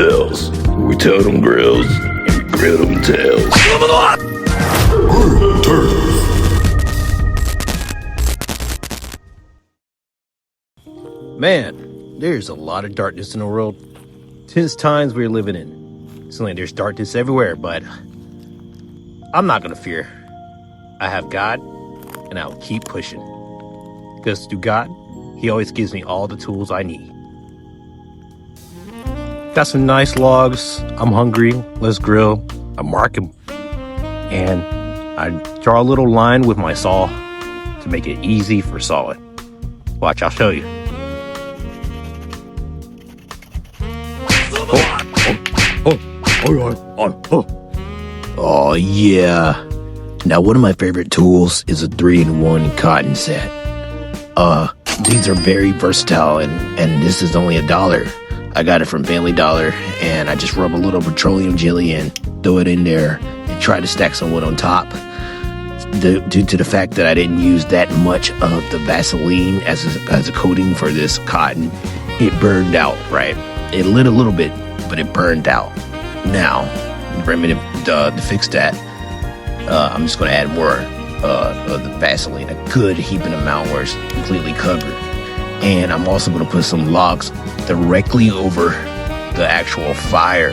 tails. We tell them grills and grill them tails. Man, there's a lot of darkness in the world. Tense times we're living in. It's like there's darkness everywhere, but I'm not gonna fear. I have God, and I'll keep pushing. Because through God, He always gives me all the tools I need. Got some nice logs. I'm hungry. Let's grill. I mark them. And I draw a little line with my saw to make it easy for sawing. Watch, I'll show you. Oh yeah. Now one of my favorite tools is a 3-in-1 cotton set. These are very versatile and this is only $1. I got it from Family Dollar and I just rub a little petroleum jelly and throw it in there and try to stack some wood on top. Due to the fact that I didn't use that much of the Vaseline as a coating for this cotton, it burned out, right? It lit a little bit, but it burned out. Now, for me to fix that, I'm just going to add more of the Vaseline, a good heaping amount where it's completely covered. And I'm also going to put some logs directly over the actual fire.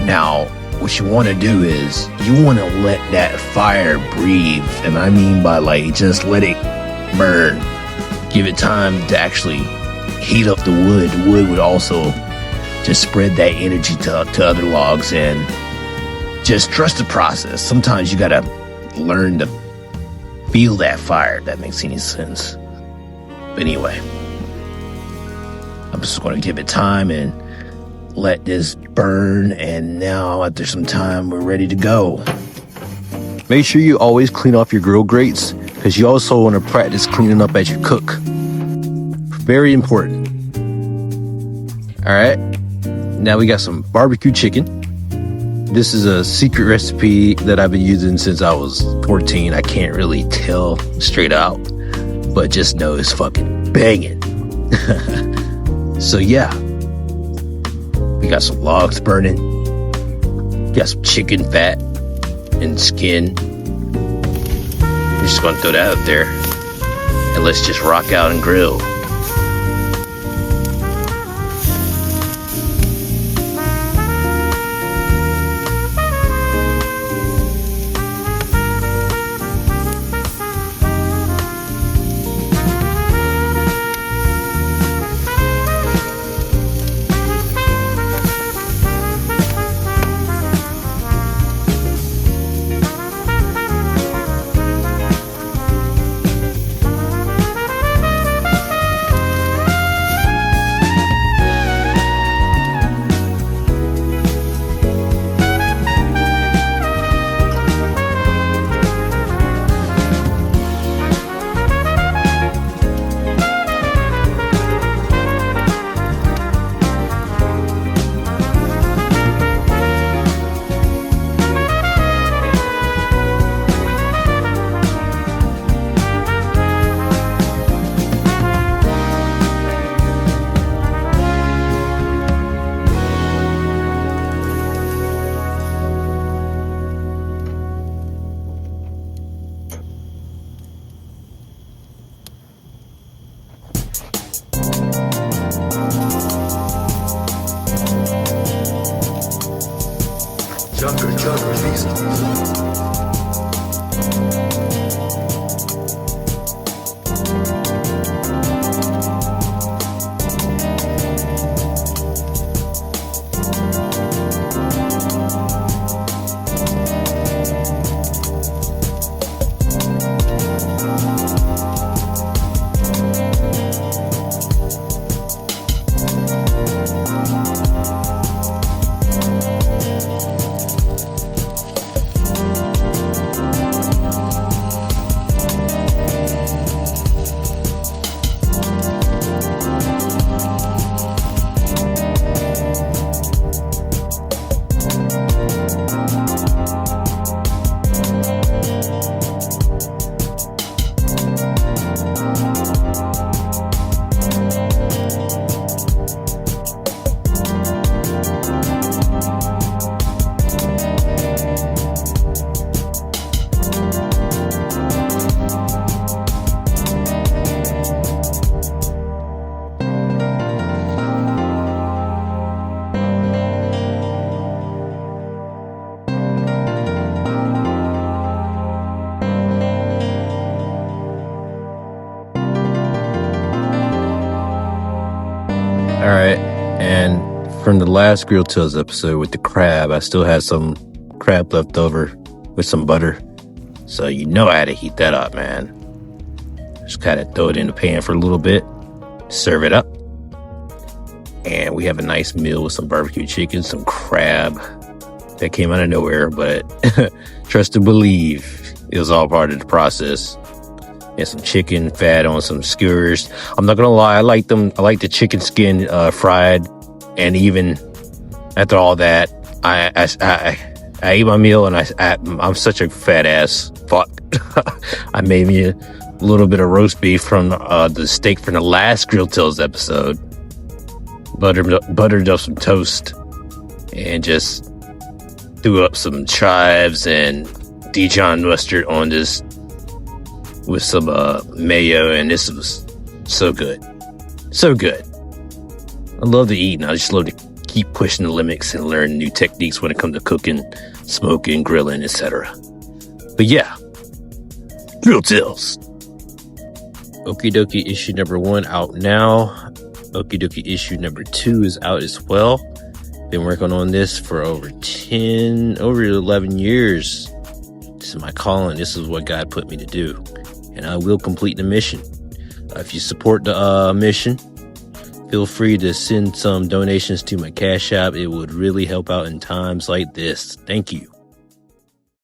Now, what you want to do is you want to let that fire breathe. And I mean by like just let it burn. Give it time to actually heat up the wood. The wood would also just spread that energy to other logs and just trust the process. Sometimes you gotta learn to feel that fire, if that makes any sense. But anyway, I'm just gonna give it time and let this burn, and now after some time we're ready to go. Make sure you always clean off your grill grates because you also want to practice cleaning up as you cook. Very important. All right, now we got some barbecue chicken. This is a secret recipe that I've been using since I was 14. I can't really tell straight out, but just know it's fucking banging. So yeah, we got some logs burning. Got some chicken fat and skin. We're just gonna throw that up there and let's just rock out and grill. from the last Grill Tales episode with the crab. I still had some crab left over with some butter. So you know I had to heat that up, man. Just gotta throw it in the pan for a little bit. Serve it up. And we have a nice meal with some barbecue chicken, some crab that came out of nowhere, but trust to believe it was all part of the process. And some chicken fat on some skewers. I'm not gonna lie, I like the chicken skin fried. And even after all that, I ate my meal, and I'm such a fat ass fuck. I made me a little bit of roast beef from the steak from the last Grill Tales episode. Buttered up some toast and just threw up some chives and Dijon mustard on this with some mayo, and this was so good. So good. I love to eat, and I just love to keep pushing the limits and learn new techniques when it comes to cooking, smoking, grilling, etc. But yeah, Grill Tales. Okie dokie issue number 1 out now. Okie dokie issue number 2 is out as well. Been working on this for over 11 years. This is my calling. This is what God put me to do. And I will complete the mission. If you support the mission, feel free to send some donations to my Cash App. It would really help out in times like this. Thank you.